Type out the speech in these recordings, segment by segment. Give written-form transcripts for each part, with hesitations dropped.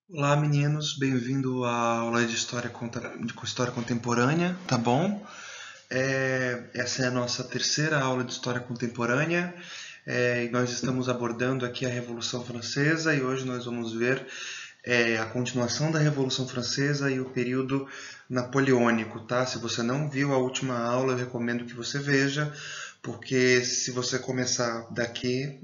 Olá, meninos, bem-vindo à aula de História Contemporânea, tá bom? Essa é a nossa terceira aula de História Contemporânea e nós estamos abordando aqui a Revolução Francesa e hoje nós vamos ver a continuação da Revolução Francesa e o período napoleônico, tá? Se você não viu a última aula, eu recomendo que você veja, porque se você começar daqui,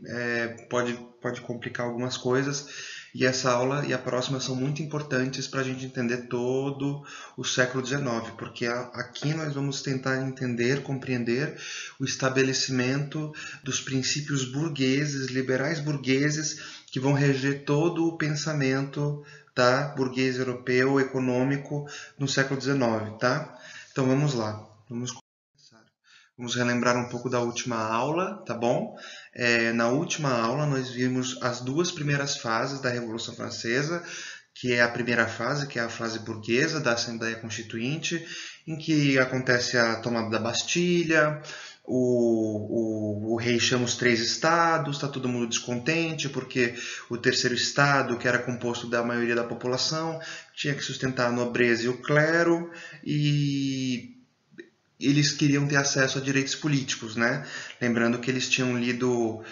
pode complicar algumas coisas. E essa aula e a próxima são muito importantes para a gente entender todo o século XIX, porque aqui nós vamos tentar entender, compreender o estabelecimento dos princípios burgueses, liberais burgueses, que vão reger todo o pensamento, tá, burguês europeu, econômico, no século XIX, tá? Então vamos lá, vamos começar. Vamos relembrar um pouco da última aula, tá bom? Na última aula nós vimos as duas primeiras fases da Revolução Francesa, que é a primeira fase, que é a fase burguesa da Assembleia Constituinte, em que acontece a tomada da Bastilha, o rei chama os três estados, está todo mundo descontente, porque o terceiro estado, que era composto da maioria da população, tinha que sustentar a nobreza e o clero, e eles queriam ter acesso a direitos políticos, né? Lembrando que eles tinham lido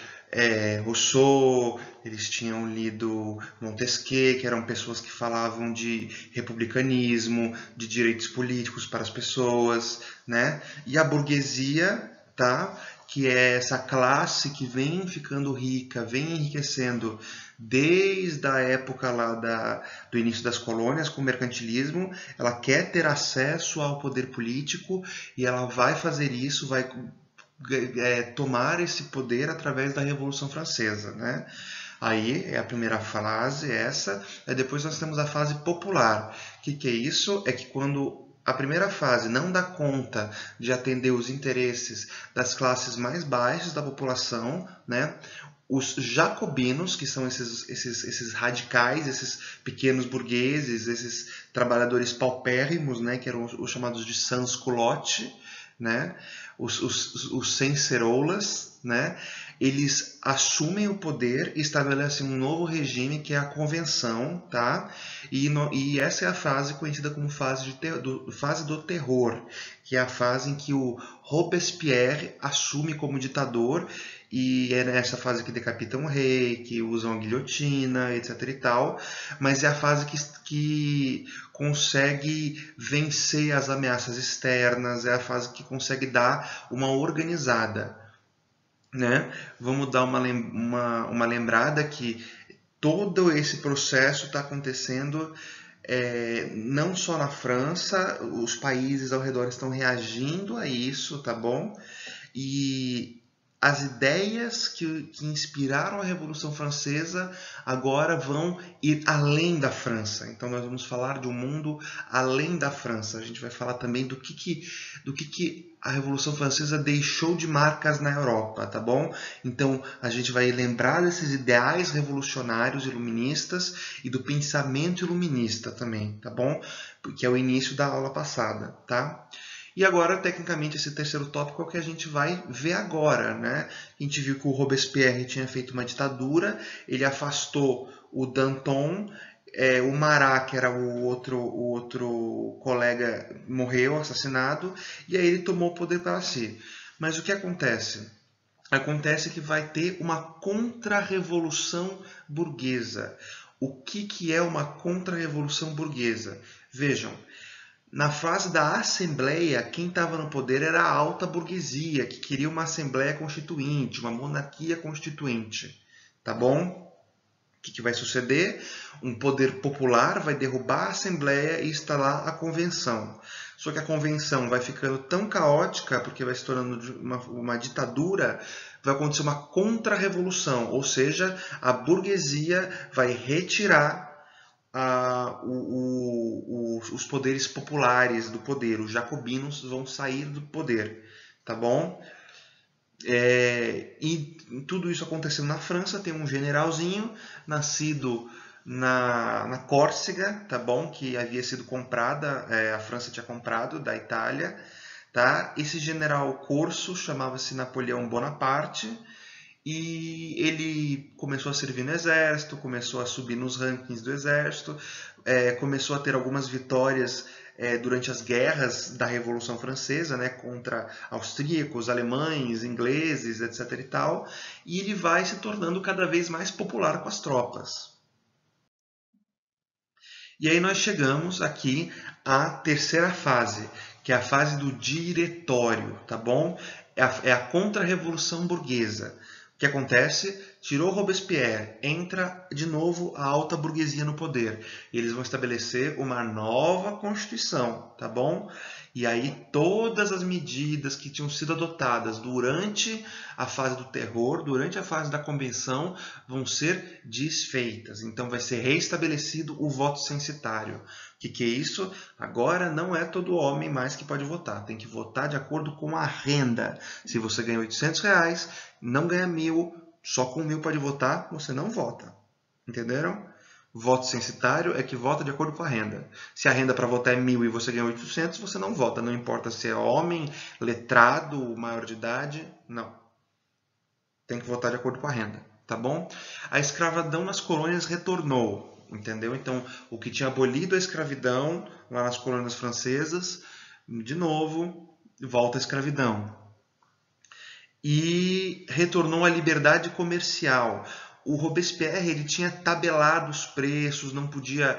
Rousseau, eles tinham lido Montesquieu, que eram pessoas que falavam de republicanismo, de direitos políticos para as pessoas, né? E a burguesia, tá? Que é essa classe que vem ficando rica, vem enriquecendo desde a época lá do início das colônias com o mercantilismo, ela quer ter acesso ao poder político e ela vai fazer isso, vai tomar esse poder através da Revolução Francesa, né? Aí é a primeira fase, essa. Aí depois nós temos a fase popular. O que é isso? É que quando a primeira fase não dá conta de atender os interesses das classes mais baixas da população, né? Os jacobinos, que são esses radicais, esses pequenos burgueses, esses trabalhadores paupérrimos, né? Que eram os chamados de sans-culottes, né? Os cenceroulas, né? Eles assumem o poder e estabelecem um novo regime que é a convenção, tá? E essa é a fase conhecida como fase do terror, que é a fase em que o Robespierre assume como ditador e é nessa fase que decapitam o rei, que usam a guilhotina, etc e tal, mas é a fase que consegue vencer as ameaças externas, é a fase que consegue dar uma organizada, né? Vamos dar uma lembrada que todo esse processo está acontecendo não só na França, os países ao redor estão reagindo a isso, tá bom? E as ideias que inspiraram a Revolução Francesa agora vão ir além da França. Então nós vamos falar de um mundo além da França. A gente vai falar também do que a Revolução Francesa deixou de marcas na Europa, tá bom? Então a gente vai lembrar desses ideais revolucionários iluministas e do pensamento iluminista também, tá bom? Que é o início da aula passada, tá? E agora, tecnicamente, esse terceiro tópico é o que a gente vai ver agora, né? A gente viu que o Robespierre tinha feito uma ditadura, ele afastou o Danton, o Marat, que era o outro colega, morreu, assassinado, e aí ele tomou o poder para si. Mas o que acontece? Acontece que vai ter uma contra-revolução burguesa. O que é uma contra-revolução burguesa? Vejam, na fase da Assembleia, quem estava no poder era a alta burguesia, que queria uma Assembleia Constituinte, uma monarquia constituinte. Tá bom? O que vai suceder? Um poder popular vai derrubar a Assembleia e instalar a Convenção. Só que a Convenção vai ficando tão caótica, porque vai se tornando uma ditadura, vai acontecer uma contra-revolução, ou seja, a burguesia vai retirar os poderes populares do poder, os jacobinos vão sair do poder, tá bom? E tudo isso acontecendo na França, tem um generalzinho nascido na Córcega, tá bom? Que havia sido comprada, a França tinha comprado da Itália, tá? Esse general corso chamava-se Napoleão Bonaparte e ele começou a servir no exército, começou a subir nos rankings do exército, começou a ter algumas vitórias durante as guerras da Revolução Francesa, né, contra austríacos, alemães, ingleses, etc. e tal, e ele vai se tornando cada vez mais popular com as tropas. E aí nós chegamos aqui à terceira fase, que é a fase do diretório, tá bom? É a contra-revolução burguesa. O que acontece? Tirou Robespierre, entra de novo a alta burguesia no poder. Eles vão estabelecer uma nova constituição, tá bom? E aí todas as medidas que tinham sido adotadas durante a fase do terror, durante a fase da convenção, vão ser desfeitas. Então vai ser reestabelecido o voto censitário. O que é isso? Agora não é todo homem mais que pode votar. Tem que votar de acordo com a renda. Se você ganha R$800, não ganha 1.000, só com 1.000 pode votar, você não vota. Entenderam? Voto censitário é que vota de acordo com a renda. Se a renda para votar é 1.000 e você ganha 800, você não vota. Não importa se é homem, letrado, maior de idade, não. Tem que votar de acordo com a renda, tá bom? A escravidão nas colônias retornou, entendeu? Então, o que tinha abolido a escravidão lá nas colônias francesas, de novo, volta a escravidão. E retornou a liberdade comercial. O Robespierre ele tinha tabelado os preços, não podia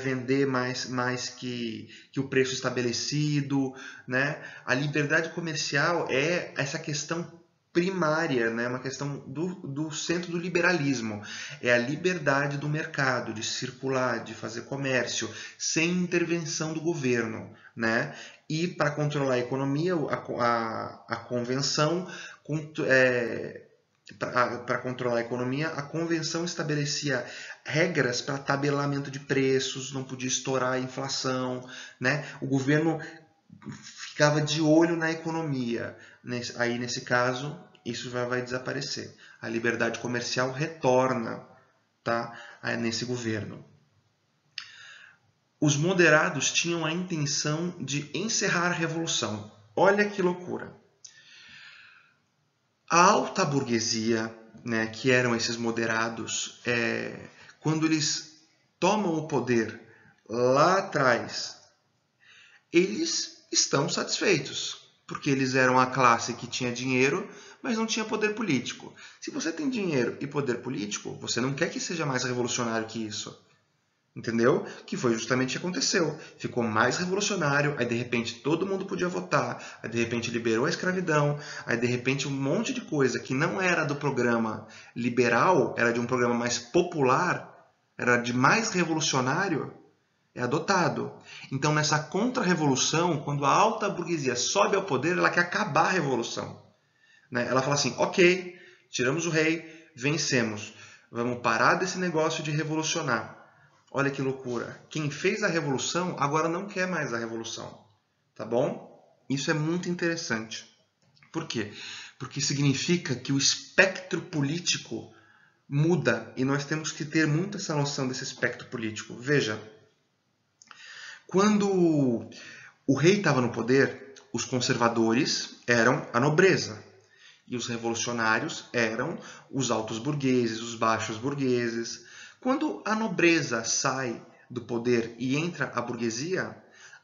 vender mais que o preço estabelecido, né? A liberdade comercial é essa questão primária, né? Uma questão do centro do liberalismo. É a liberdade do mercado de circular, de fazer comércio, sem intervenção do governo, né? E para controlar a economia, a convenção, para controlar a economia, a convenção estabelecia regras para tabelamento de preços, não podia estourar a inflação, né? O governo ficava de olho na economia. Aí, nesse caso, isso vai desaparecer. A liberdade comercial retorna, tá? Nesse governo. Os moderados tinham a intenção de encerrar a revolução. Olha que loucura. A alta burguesia, né, que eram esses moderados, quando eles tomam o poder lá atrás, eles estão satisfeitos, porque eles eram a classe que tinha dinheiro, mas não tinha poder político. Se você tem dinheiro e poder político, você não quer que seja mais revolucionário que isso. Entendeu? Que foi justamente o que aconteceu. Ficou mais revolucionário, aí de repente todo mundo podia votar, aí de repente liberou a escravidão, aí de repente um monte de coisa que não era do programa liberal, era de um programa mais popular, era de mais revolucionário, é adotado. Então nessa contra-revolução, quando a alta burguesia sobe ao poder, ela quer acabar a revolução. Né? Ela fala assim, ok, tiramos o rei, vencemos, vamos parar desse negócio de revolucionar. Olha que loucura. Quem fez a revolução agora não quer mais a revolução. Tá bom? Isso é muito interessante. Por quê? Porque significa que o espectro político muda e nós temos que ter muito essa noção desse espectro político. Veja, quando o rei estava no poder, os conservadores eram a nobreza e os revolucionários eram os altos burgueses, os baixos burgueses. Quando a nobreza sai do poder e entra a burguesia,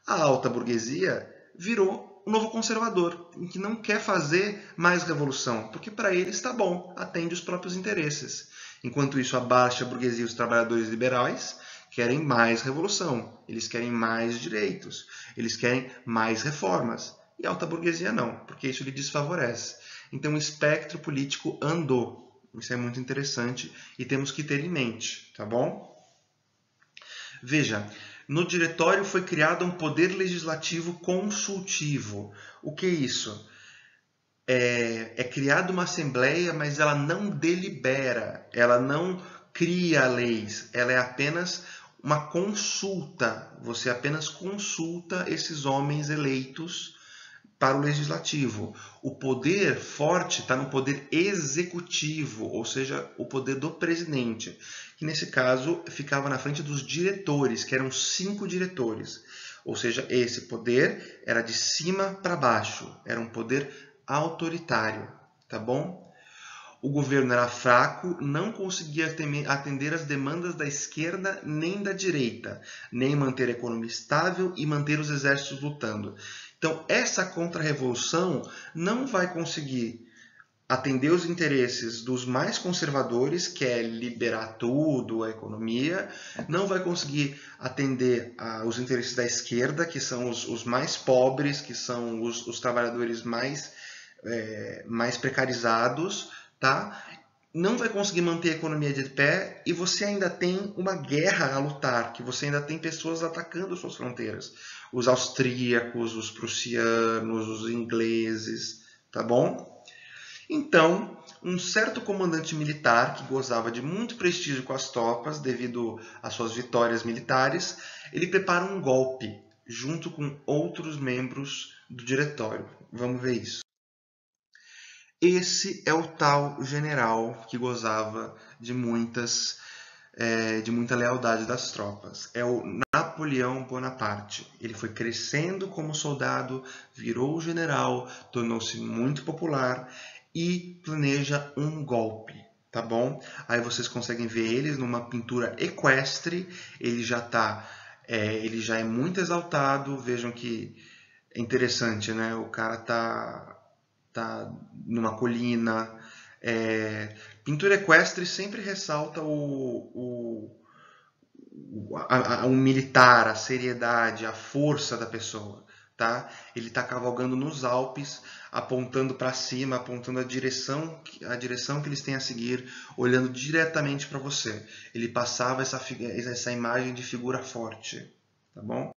a alta burguesia virou um novo conservador, que não quer fazer mais revolução, porque para ele está bom, atende os próprios interesses. Enquanto isso, a baixa burguesia e os trabalhadores liberais querem mais revolução, eles querem mais direitos, eles querem mais reformas. E a alta burguesia não, porque isso lhe desfavorece. Então o espectro político andou. Isso é muito interessante e temos que ter em mente, tá bom? Veja, no diretório foi criado um poder legislativo consultivo. O que é isso? É criada uma assembleia, mas ela não delibera, ela não cria leis, ela é apenas uma consulta. Você apenas consulta esses homens eleitos para o legislativo. O poder forte está no poder executivo, ou seja, o poder do presidente, que nesse caso ficava na frente dos diretores, que eram 5 diretores. Ou seja, esse poder era de cima para baixo, era um poder autoritário, tá bom? O governo era fraco, não conseguia atender às demandas da esquerda nem da direita, nem manter a economia estável e manter os exércitos lutando. Então, essa contra-revolução não vai conseguir atender os interesses dos mais conservadores, que é liberar tudo, a economia, não vai conseguir atender os interesses da esquerda, que são os mais pobres, que são os trabalhadores mais precarizados, tá? Não vai conseguir manter a economia de pé e você ainda tem uma guerra a lutar, que você ainda tem pessoas atacando suas fronteiras. Os austríacos, os prussianos, os ingleses, tá bom? Então, um certo comandante militar, que gozava de muito prestígio com as tropas devido às suas vitórias militares, ele prepara um golpe junto com outros membros do diretório. Vamos ver isso. Esse é o tal general que gozava de muita lealdade das tropas. É o Napoleão Bonaparte. Ele foi crescendo como soldado, virou general, tornou-se muito popular e planeja um golpe, tá bom? Aí vocês conseguem ver eles numa pintura equestre. Ele já é muito exaltado. Vejam que é interessante, né? O cara tá numa colina. Pintura equestre sempre ressalta o militar, a seriedade, a força da pessoa. Tá? Ele está cavalgando nos Alpes, apontando para cima, apontando a direção que eles têm a seguir, olhando diretamente para você. Ele passava essa imagem de figura forte. Tá bom?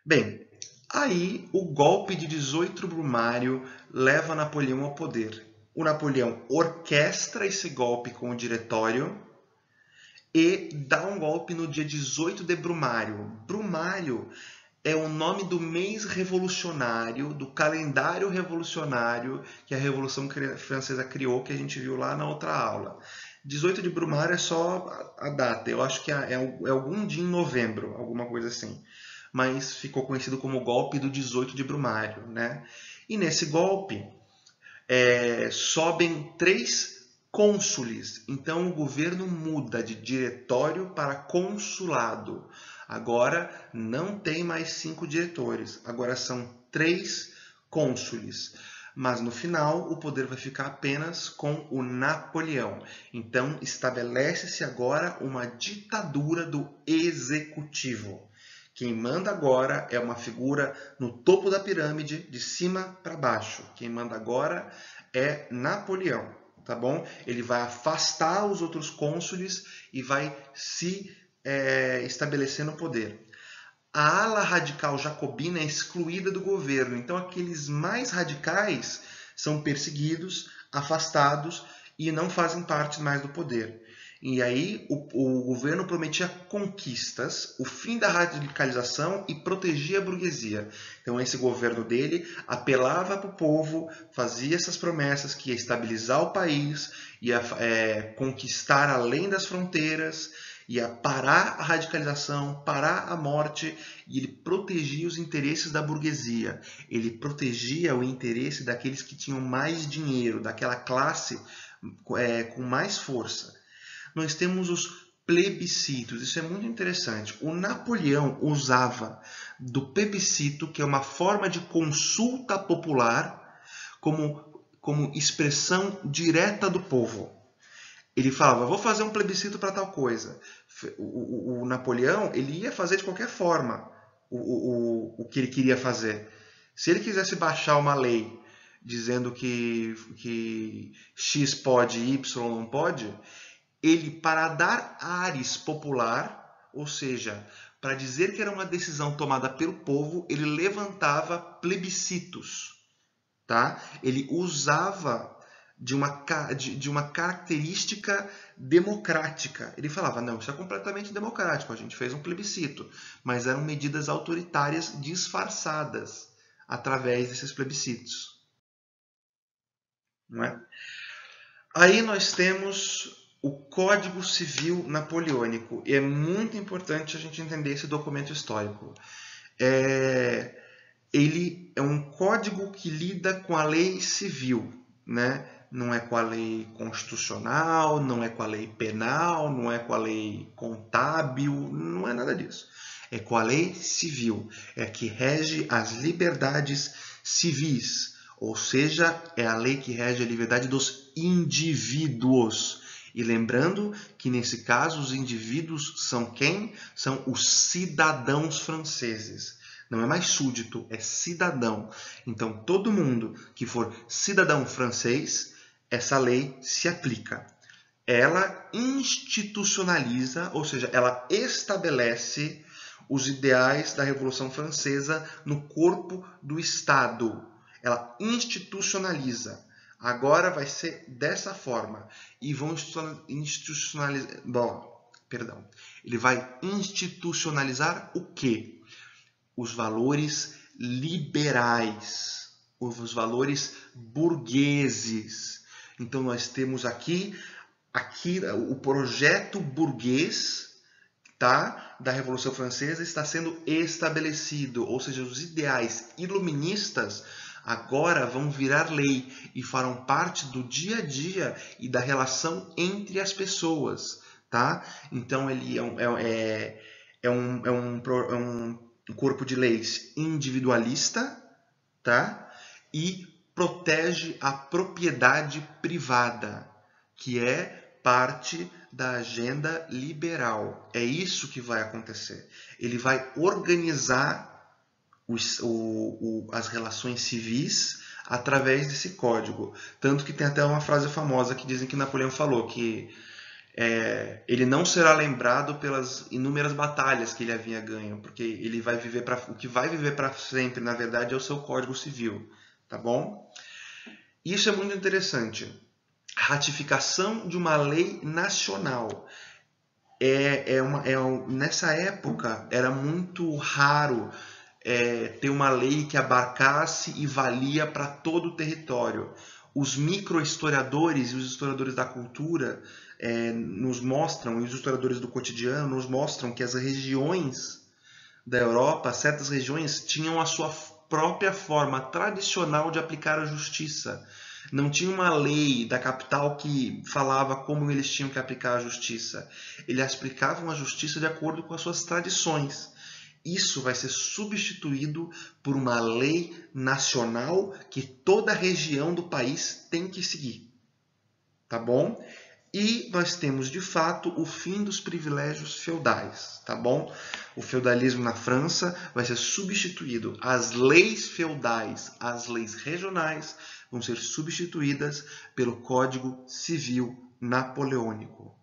Bem, aí o golpe de 18 Brumário leva Napoleão ao poder. O Napoleão orquestra esse golpe com o diretório e dá um golpe no dia 18 de Brumário. Brumário é o nome do mês revolucionário, do calendário revolucionário que a Revolução Francesa criou, que a gente viu lá na outra aula. 18 de Brumário é só a data, eu acho que é algum dia em novembro, alguma coisa assim. Mas ficou conhecido como o golpe do 18 de Brumário, né? E nesse golpe sobem 3 cônsules. Então o governo muda de diretório para consulado. Agora não tem mais 5 diretores, agora são 3 cônsules. Mas no final o poder vai ficar apenas com o Napoleão. Então estabelece-se agora uma ditadura do executivo. Quem manda agora é uma figura no topo da pirâmide, de cima para baixo. Quem manda agora é Napoleão, tá bom? Ele vai afastar os outros cônsules e vai se estabelecer no poder. A ala radical jacobina é excluída do governo, então aqueles mais radicais são perseguidos, afastados e não fazem parte mais do poder. E aí o governo prometia conquistas, o fim da radicalização e protegia a burguesia. Então esse governo dele apelava para o povo, fazia essas promessas que ia estabilizar o país, ia conquistar além das fronteiras, ia parar a radicalização, parar a morte, e ele protegia os interesses da burguesia. Ele protegia o interesse daqueles que tinham mais dinheiro, daquela classe com mais força. Nós temos os plebiscitos, isso é muito interessante. O Napoleão usava do plebiscito, que é uma forma de consulta popular, como expressão direta do povo. Ele falava, vou fazer um plebiscito para tal coisa. O Napoleão, ele ia fazer de qualquer forma o que ele queria fazer. Se ele quisesse baixar uma lei dizendo que X pode e Y não pode, ele, para dar ares popular, ou seja, para dizer que era uma decisão tomada pelo povo, ele levantava plebiscitos. Tá? Ele usava de uma característica democrática. Ele falava, não, isso é completamente democrático, a gente fez um plebiscito, mas eram medidas autoritárias disfarçadas através desses plebiscitos. Não é? Aí nós temos o Código Civil Napoleônico, e é muito importante a gente entender esse documento histórico. Ele é um código que lida com a lei civil, né? não é com a lei constitucional, não é com a lei penal, não é com a lei contábil, não é nada disso. É com a lei civil, é a que rege as liberdades civis, ou seja, é a lei que rege a liberdade dos indivíduos. E lembrando que, nesse caso, os indivíduos são quem? São os cidadãos franceses. Não é mais súdito, é cidadão. Então, todo mundo que for cidadão francês, essa lei se aplica. Ela institucionaliza, ou seja, ela estabelece os ideais da Revolução Francesa no corpo do Estado. Ela institucionaliza. Agora vai ser dessa forma. E vão institucionalizar. Bom, perdão. Ele vai institucionalizar o quê? Os valores liberais, os valores burgueses. Então nós temos aqui o projeto burguês, tá, da Revolução Francesa está sendo estabelecido, ou seja, os ideais iluministas agora vão virar lei e farão parte do dia a dia e da relação entre as pessoas, tá? Então ele é um corpo de leis individualista, tá? E protege a propriedade privada, que é parte da agenda liberal. É isso que vai acontecer. Ele vai organizar as relações civis através desse código. Tanto que tem até uma frase famosa que dizem que Napoleão falou, que ele não será lembrado pelas inúmeras batalhas que ele havia ganho, porque ele vai viver o que vai viver para sempre, na verdade, é o seu Código Civil, tá bom? Isso é muito interessante. Ratificação de uma lei nacional. Nessa época era muito raro ter uma lei que abarcasse e valia para todo o território. Os microhistoriadores e os historiadores da cultura nos mostram, e os historiadores do cotidiano nos mostram que as regiões da Europa, certas regiões, tinham a sua própria forma tradicional de aplicar a justiça. Não tinha uma lei da capital que falava como eles tinham que aplicar a justiça. Eles aplicavam a justiça de acordo com as suas tradições. Isso vai ser substituído por uma lei nacional que toda região do país tem que seguir. Tá bom? E nós temos, de fato, o fim dos privilégios feudais, tá bom? O feudalismo na França vai ser substituído. As leis feudais, as leis regionais, vão ser substituídas pelo Código Civil Napoleônico.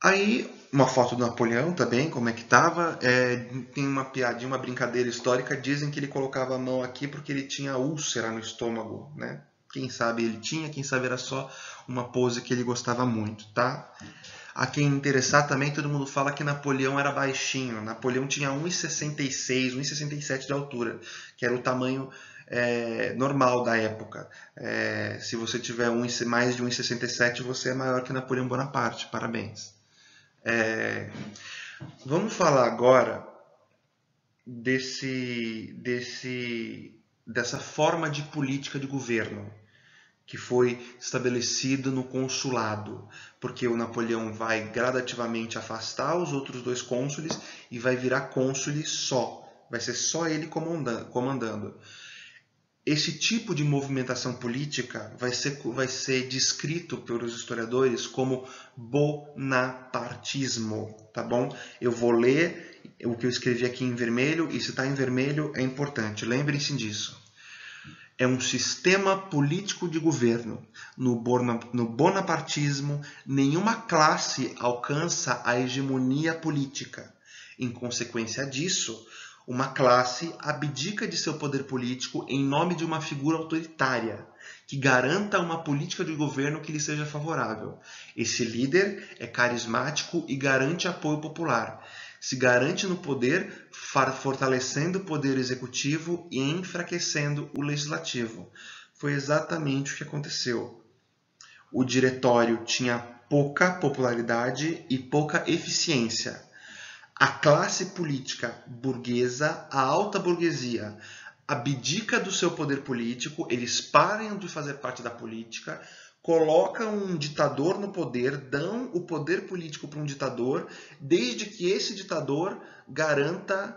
Aí, uma foto do Napoleão também, como é que estava. Tem uma piadinha, uma brincadeira histórica. Dizem que ele colocava a mão aqui porque ele tinha úlcera no estômago, né? Quem sabe ele tinha, quem sabe era só uma pose que ele gostava muito, tá? A quem interessar também, todo mundo fala que Napoleão era baixinho. Napoleão tinha 1,66, 1,67 de altura, que era o tamanho normal da época. Se você tiver mais de 1,67, você é maior que Napoleão Bonaparte. Parabéns. Vamos falar agora dessa forma de política de governo que foi estabelecido no consulado, porque o Napoleão vai gradativamente afastar os outros dois cônsules e vai virar cônsule só. Vai ser só ele comandando. Esse tipo de movimentação política vai ser descrito pelos historiadores como bonapartismo, tá bom? Eu vou ler o que eu escrevi aqui em vermelho, e se está em vermelho é importante, lembrem-se disso. É um sistema político de governo. No bonapartismo, nenhuma classe alcança a hegemonia política. Em consequência disso, uma classe abdica de seu poder político em nome de uma figura autoritária, que garanta uma política de governo que lhe seja favorável. Esse líder é carismático e garante apoio popular. Se garante no poder, fortalecendo o poder executivo e enfraquecendo o legislativo. Foi exatamente o que aconteceu. O diretório tinha pouca popularidade e pouca eficiência. A classe política burguesa, a alta burguesia, abdica do seu poder político, eles param de fazer parte da política, colocam um ditador no poder, dão o poder político para um ditador, desde que esse ditador garanta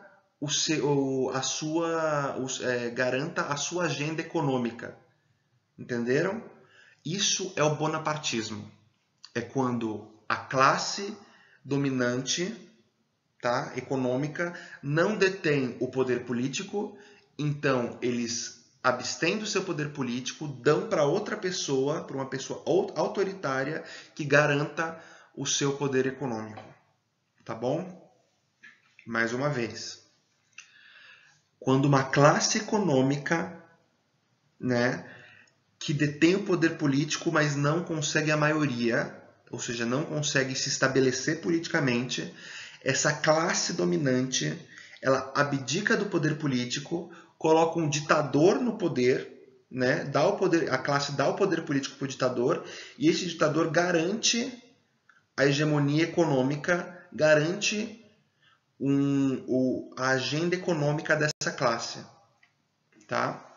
garanta a sua agenda econômica. Entenderam? Isso é o bonapartismo. É quando a classe dominante, tá, econômica, não detém o poder político, então eles abstêm do seu poder político, dão para outra pessoa, para uma pessoa autoritária que garanta o seu poder econômico. Tá bom? Mais uma vez. Quando uma classe econômica, né, que detém o poder político, mas não consegue a maioria, ou seja, não consegue se estabelecer politicamente, essa classe dominante, ela abdica do poder político, coloca um ditador no poder, né? A classe dá o poder político para o ditador, e esse ditador garante a hegemonia econômica, garante a agenda econômica dessa classe. Tá?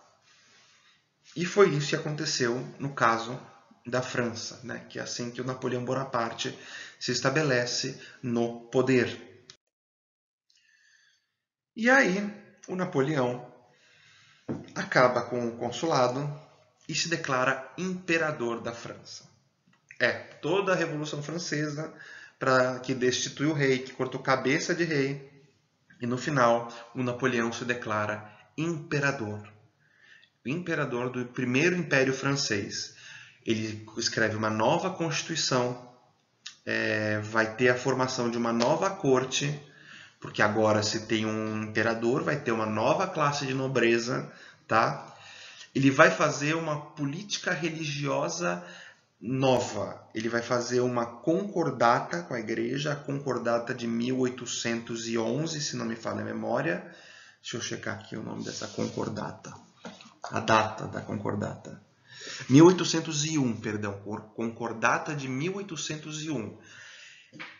E foi isso que aconteceu no caso da França, né? Que é assim que o Napoleão Bonaparte se estabelece no poder. E aí, o Napoleão acaba com o consulado e se declara imperador da França. Toda a Revolução Francesa que destituiu o rei, que cortou cabeça de rei, e no final o Napoleão se declara imperador. Imperador do primeiro Império Francês. Ele escreve uma nova Constituição, vai ter a formação de uma nova corte, porque agora se tem um imperador, vai ter uma nova classe de nobreza, tá? Ele vai fazer uma política religiosa nova. Ele vai fazer uma concordata com a igreja, a concordata de 1811, se não me falha a memória. Deixa eu checar aqui o nome dessa concordata. A data da concordata. 1801, perdão, concordata de 1801.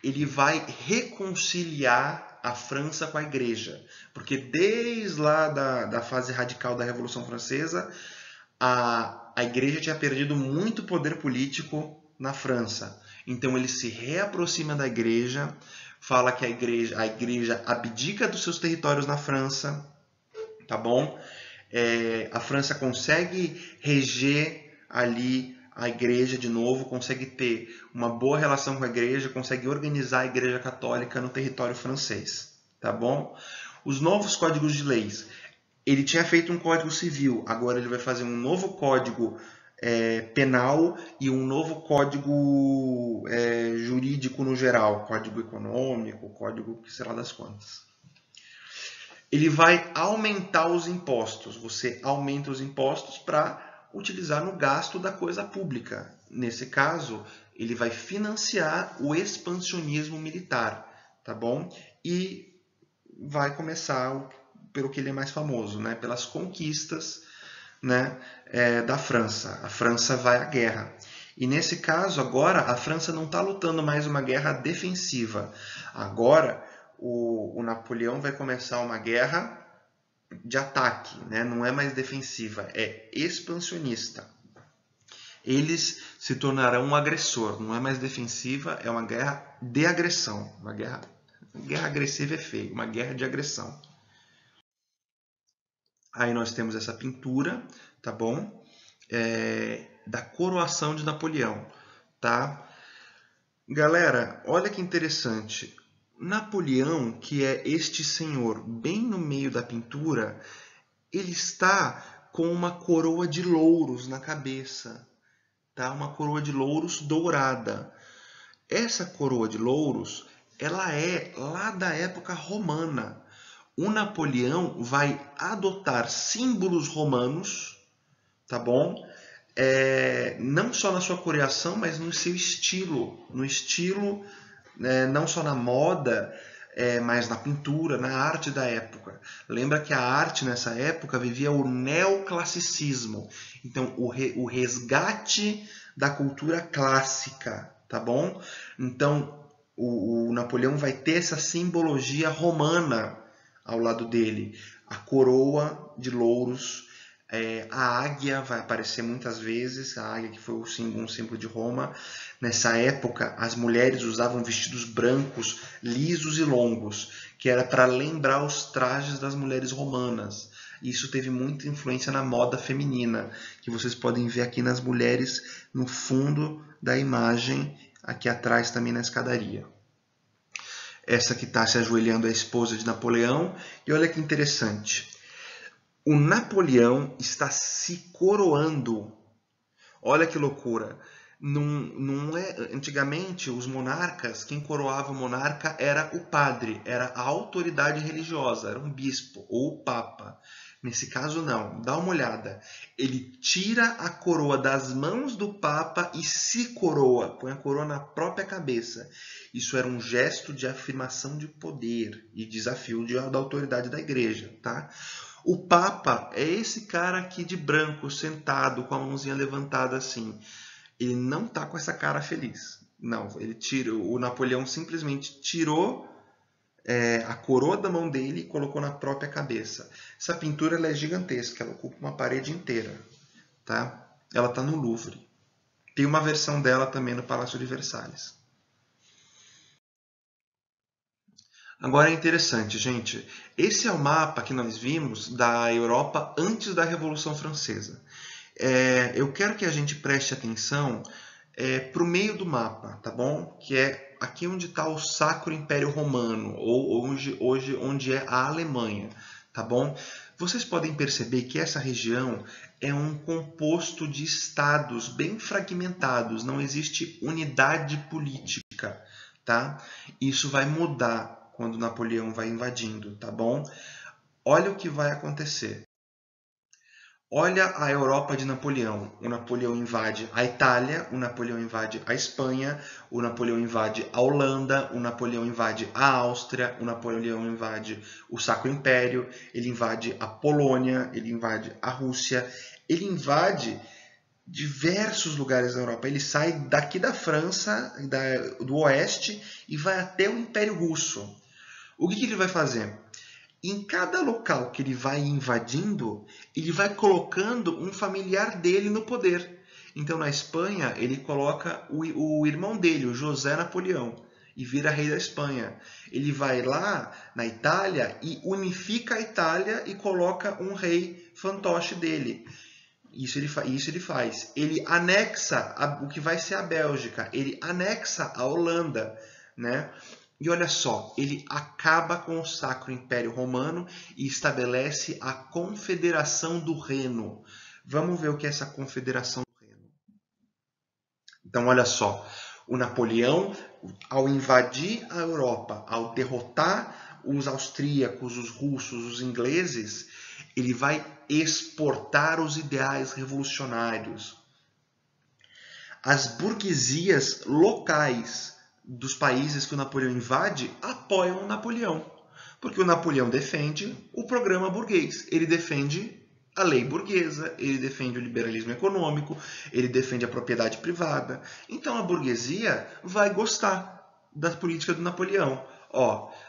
Ele vai reconciliar a França com a igreja, porque desde lá da fase radical da Revolução Francesa, a igreja tinha perdido muito poder político na França. Então ele se reaproxima da igreja, fala que a igreja abdica dos seus territórios na França, tá bom? A França consegue reger ali a igreja de novo, consegue ter uma boa relação com a igreja, consegue organizar a igreja católica no território francês, tá bom? Os novos códigos de leis. Ele tinha feito um código civil, agora ele vai fazer um novo código penal e um novo código jurídico no geral, código econômico, código que será das quantas. Ele vai aumentar os impostos. Você aumenta os impostos para utilizar no gasto da coisa pública. Nesse caso, ele vai financiar o expansionismo militar, tá bom? E vai começar pelo que ele é mais famoso, né? Pelas conquistas, né, da França. A França vai à guerra. E nesse caso, agora, a França não está lutando mais uma guerra defensiva. Agora, o Napoleão vai começar uma guerra de ataque, né? Não é mais defensiva, é expansionista. Eles se tornarão um agressor, não é mais defensiva, é uma guerra de agressão. Uma guerra agressiva é feio, uma guerra de agressão. Aí nós temos essa pintura, tá bom? Da coroação de Napoleão, tá? Galera, olha que interessante. Napoleão, que é este senhor bem no meio da pintura, ele está com uma coroa de louros na cabeça, tá? Uma coroa de louros dourada. Essa coroa de louros, ela é lá da época romana. O Napoleão vai adotar símbolos romanos, tá bom? Não só na sua coroação, mas no seu estilo. No estilo, não só na moda, mas na pintura, na arte da época. Lembra que a arte nessa época vivia o neoclassicismo. Então, o resgate da cultura clássica, tá bom? Então, o Napoleão vai ter essa simbologia romana ao lado dele. a coroa de louros, a águia vai aparecer muitas vezes, a águia que foi um símbolo de Roma. Nessa época, as mulheres usavam vestidos brancos, lisos e longos, que era para lembrar os trajes das mulheres romanas. Isso teve muita influência na moda feminina, que vocês podem ver aqui nas mulheres no fundo da imagem, aqui atrás também na escadaria. Essa que está se ajoelhando é a esposa de Napoleão. E olha que interessante. O Napoleão está se coroando. Olha que loucura. Antigamente, os monarcas, quem coroava o monarca era o padre, era a autoridade religiosa, era um bispo ou o papa. Nesse caso, não. Dá uma olhada. Ele tira a coroa das mãos do papa e se coroa, põe a coroa na própria cabeça. Isso era um gesto de afirmação de poder e desafio da autoridade da igreja, tá? O papa é esse cara aqui de branco, sentado, com a mãozinha levantada assim. Ele não está com essa cara feliz. Não, o Napoleão simplesmente tirou a coroa da mão dele e colocou na própria cabeça. Essa pintura ela é gigantesca, ela ocupa uma parede inteira. Tá? Ela está no Louvre. Tem uma versão dela também no Palácio de Versalhes. Agora é interessante, gente. Esse é o mapa que nós vimos da Europa antes da Revolução Francesa. Eu quero que a gente preste atenção para o meio do mapa, tá bom? Que é aqui onde está o Sacro Império Romano, ou hoje onde é a Alemanha, tá bom? Vocês podem perceber que essa região é um composto de estados bem fragmentados, não existe unidade política, tá? Isso vai mudar quando Napoleão vai invadindo, tá bom? Olha o que vai acontecer. Olha a Europa de Napoleão. O Napoleão invade a Itália, o Napoleão invade a Espanha, o Napoleão invade a Holanda, o Napoleão invade a Áustria, o Napoleão invade o Sacro Império, ele invade a Polônia, ele invade a Rússia, ele invade diversos lugares da Europa. Ele sai daqui da França, do oeste, e vai até o Império Russo. O que ele vai fazer? Em cada local que ele vai invadindo, ele vai colocando um familiar dele no poder. Então, na Espanha, ele coloca o irmão dele, o José Napoleão, e vira rei da Espanha. Ele vai lá na Itália e unifica a Itália e coloca um rei fantoche dele. Isso ele faz. Ele anexa o que vai ser a Bélgica, ele anexa a Holanda, né? E olha só, ele acaba com o Sacro Império Romano e estabelece a Confederação do Reno. Vamos ver o que é essa Confederação do Reno. Então, olha só, o Napoleão, ao invadir a Europa, ao derrotar os austríacos, os russos, os ingleses, ele vai exportar os ideais revolucionários. As burguesias locais dos países que o Napoleão invade apoiam o Napoleão. Porque o Napoleão defende o programa burguês. Ele defende a lei burguesa, ele defende o liberalismo econômico, ele defende a propriedade privada. Então a burguesia vai gostar da política do Napoleão.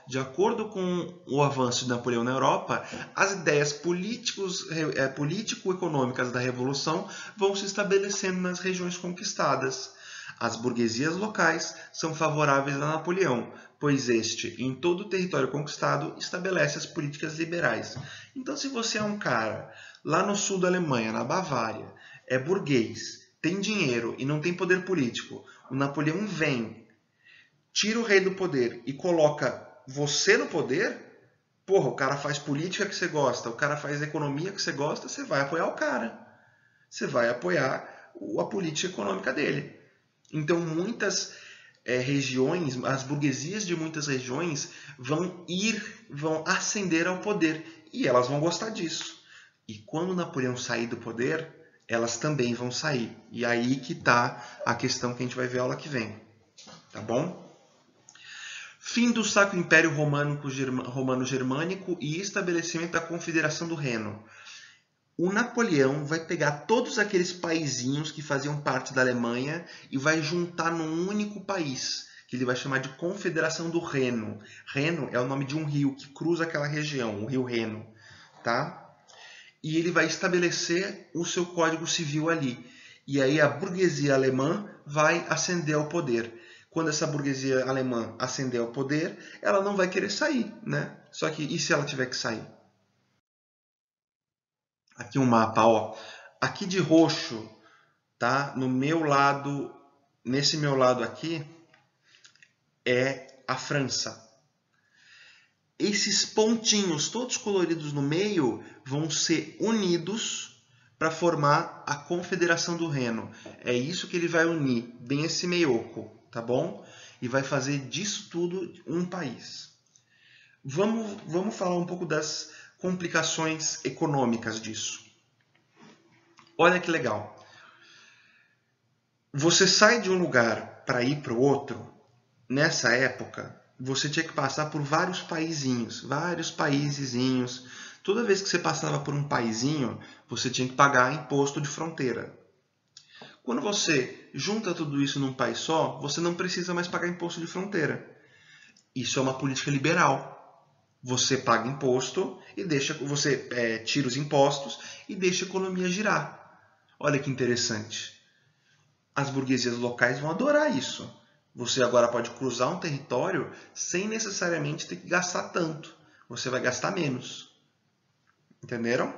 De acordo com o avanço de Napoleão na Europa, as ideias político-econômicas da Revolução vão se estabelecendo nas regiões conquistadas. As burguesias locais são favoráveis a Napoleão, pois este, em todo o território conquistado, estabelece as políticas liberais. Então, se você é um cara lá no sul da Alemanha, na Bavária, é burguês, tem dinheiro e não tem poder político, o Napoleão vem, tira o rei do poder e coloca você no poder, o cara faz política que você gosta, o cara faz economia que você gosta, você vai apoiar o cara. Você vai apoiar a política econômica dele. Então, muitas regiões, as burguesias de muitas regiões vão ascender ao poder e elas vão gostar disso. E quando Napoleão sair do poder, elas também vão sair. E aí que está a questão que a gente vai ver a aula que vem. Tá bom? Fim do Sacro Império Romano-Germânico e estabelecimento da Confederação do Reno. O Napoleão vai pegar todos aqueles paizinhos que faziam parte da Alemanha e vai juntar num único país, que ele vai chamar de Confederação do Reno. Reno é o nome de um rio que cruza aquela região, o rio Reno. tá? E ele vai estabelecer o seu código civil ali. E aí a burguesia alemã vai ascender ao poder. Quando essa burguesia alemã ascender ao poder, ela não vai querer sair, né? Só que e se ela tiver que sair? Aqui um mapa, ó. Aqui de roxo, tá? No meu lado, nesse meu lado aqui, é a França. Esses pontinhos todos coloridos no meio vão ser unidos para formar a Confederação do Reno. É isso que ele vai unir, bem esse meioco, tá bom? E vai fazer disso tudo um país. Vamos falar um pouco das complicações econômicas disso. Olha que legal. Você sai de um lugar para ir para o outro, nessa época, você tinha que passar por vários paizinhos. Toda vez que você passava por um paizinho, você tinha que pagar imposto de fronteira. Quando você junta tudo isso num país só, você não precisa mais pagar imposto de fronteira. Isso é uma política liberal. Você paga imposto e você tira os impostos e deixa a economia girar. Olha que interessante. As burguesias locais vão adorar isso. Você agora pode cruzar um território sem necessariamente ter que gastar tanto. Você vai gastar menos. Entenderam?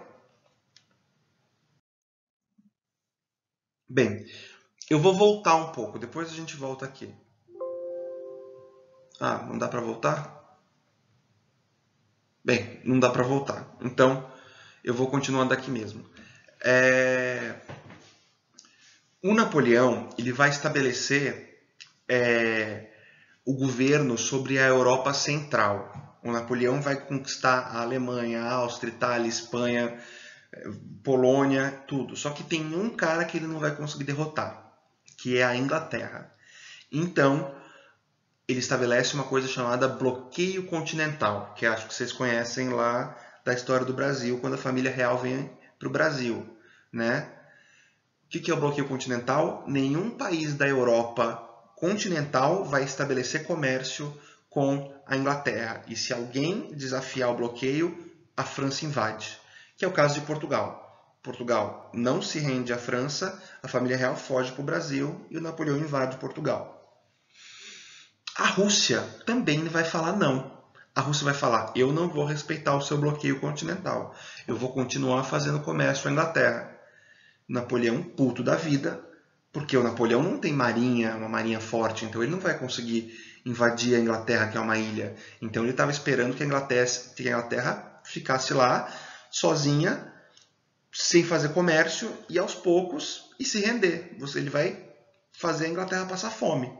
Bem, eu vou voltar um pouco. Depois a gente volta aqui. Ah, não dá para voltar? Bem, não dá para voltar. Então, eu vou continuar daqui mesmo. O Napoleão ele vai estabelecer o governo sobre a Europa Central. O Napoleão vai conquistar a Alemanha, a Áustria, Itália, Espanha, Polônia, tudo. Só que tem um cara que ele não vai conseguir derrotar, que é a Inglaterra. Então, ele estabelece uma coisa chamada bloqueio continental, que acho que vocês conhecem lá da história do Brasil, quando a família real vem para o Brasil, né? O que é o bloqueio continental? Nenhum país da Europa continental vai estabelecer comércio com a Inglaterra. E se alguém desafiar o bloqueio, a França invade, que é o caso de Portugal. Portugal não se rende à França, a família real foge para o Brasil e o Napoleão invade Portugal. A Rússia também vai falar não. A Rússia vai falar, eu não vou respeitar o seu bloqueio continental. Eu vou continuar fazendo comércio com a Inglaterra. Napoleão, puto da vida, porque o Napoleão não tem marinha, uma marinha forte, então ele não vai conseguir invadir a Inglaterra, que é uma ilha. Então ele estava esperando que a Inglaterra ficasse lá, sozinha, sem fazer comércio, e aos poucos, e se render. Ele vai fazer a Inglaterra passar fome.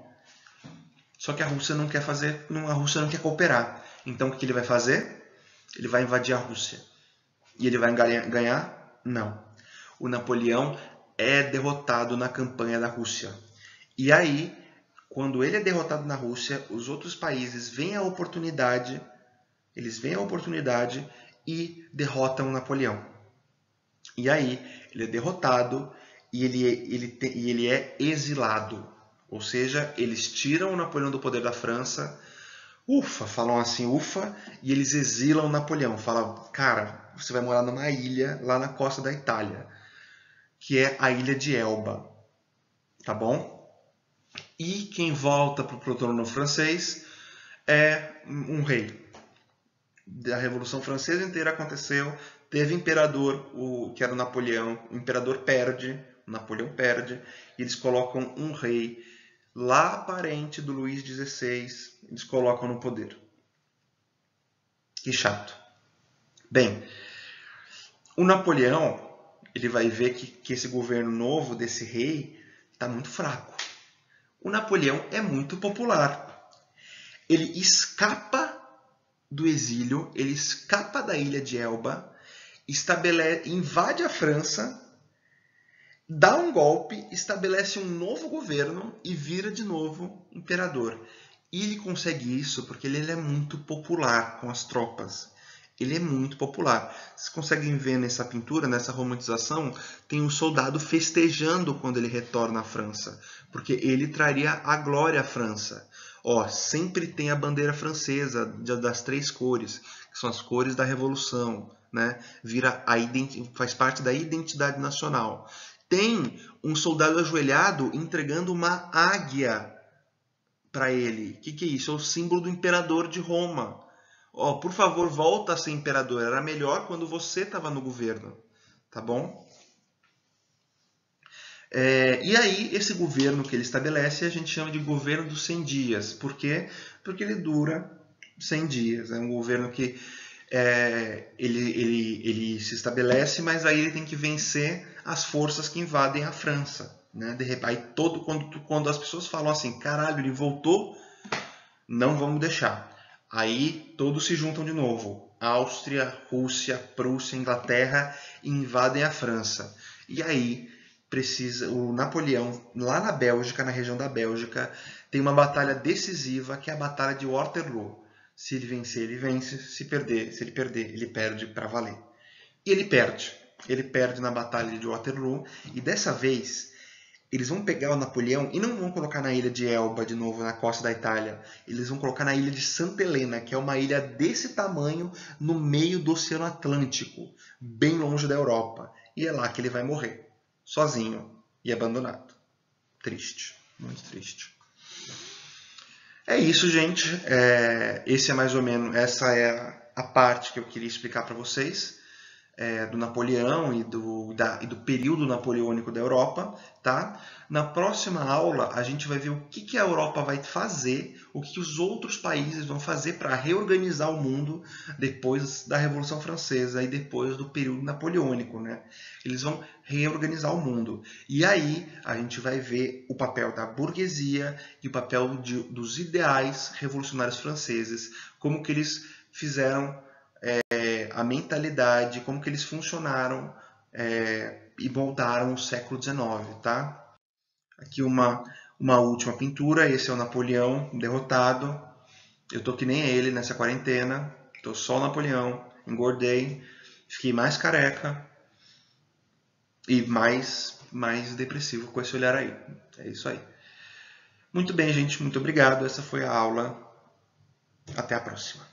Só que a Rússia não quer fazer, a Rússia não quer cooperar. Então o que ele vai fazer? Ele vai invadir a Rússia. E ele vai ganhar? Não. O Napoleão é derrotado na campanha da Rússia. E aí, quando ele é derrotado na Rússia, os outros países veem a oportunidade, e derrotam o Napoleão. E aí, ele é derrotado e ele é exilado. Ou seja, eles tiram o Napoleão do poder da França, falam assim, e eles exilam o Napoleão. Falam, cara, você vai morar numa ilha lá na costa da Itália, que é a ilha de Elba, tá bom? E quem volta para o trono francês é um rei. A Revolução Francesa inteira aconteceu, teve imperador, que era o Napoleão, o imperador perde, o Napoleão perde, e eles colocam um rei lá parente do Luís XVI, eles colocam no poder. Que chato. Bem, o Napoleão ele vai ver que esse governo novo desse rei está muito fraco. O Napoleão é muito popular. Ele escapa do exílio, ele escapa da ilha de Elba, invade a França, dá um golpe, estabelece um novo governo e vira de novo imperador. E ele consegue isso porque ele é muito popular com as tropas. Ele é muito popular. Vocês conseguem ver nessa pintura, nessa romantização, tem um soldado festejando quando ele retorna à França, porque ele traria a glória à França. Sempre tem a bandeira francesa das 3 cores, que são as cores da Revolução, né? Faz parte da identidade nacional. Tem um soldado ajoelhado entregando uma águia para ele. O que é isso? É o símbolo do imperador de Roma. Por favor, volta a ser imperador. Era melhor quando você estava no governo, tá bom? E aí, esse governo que ele estabelece, a gente chama de governo dos 100 dias. Por quê? Porque ele dura 100 dias. É um governo que ele se estabelece, mas aí ele tem que vencer as forças que invadem a França. Né? Aí quando as pessoas falam assim, caralho, ele voltou, não vamos deixar. Aí todos se juntam de novo. Áustria, Rússia, Prússia, Inglaterra invadem a França. E aí o Napoleão, lá na Bélgica, na região da Bélgica, tem uma batalha decisiva, que é a Batalha de Waterloo. Se ele vencer, ele vence. Se ele perder, ele perde para valer. E ele perde. Ele perde na Batalha de Waterloo. E dessa vez, eles vão pegar o Napoleão e não vão colocar na ilha de Elba, de novo, na costa da Itália. Eles vão colocar na ilha de Santa Helena, que é uma ilha desse tamanho, no meio do Oceano Atlântico, bem longe da Europa. E é lá que ele vai morrer, sozinho e abandonado. Triste, muito triste. É isso, gente. Essa é a parte que eu queria explicar para vocês do Napoleão e do período napoleônico da Europa, tá? Na próxima aula a gente vai ver o que a Europa vai fazer, o que os outros países vão fazer para reorganizar o mundo depois da Revolução Francesa e depois do período napoleônico, né? Eles vão reorganizar o mundo. E aí a gente vai ver o papel da burguesia e o papel dos ideais revolucionários franceses, como que eles fizeram a mentalidade, como que eles funcionaram e moldaram o século XIX, tá? Aqui uma última pintura, esse é o Napoleão derrotado. Eu tô que nem ele nessa quarentena, tô só o Napoleão, engordei, fiquei mais careca e mais depressivo com esse olhar aí. É isso aí. Muito bem, gente, muito obrigado. Essa foi a aula. Até a próxima.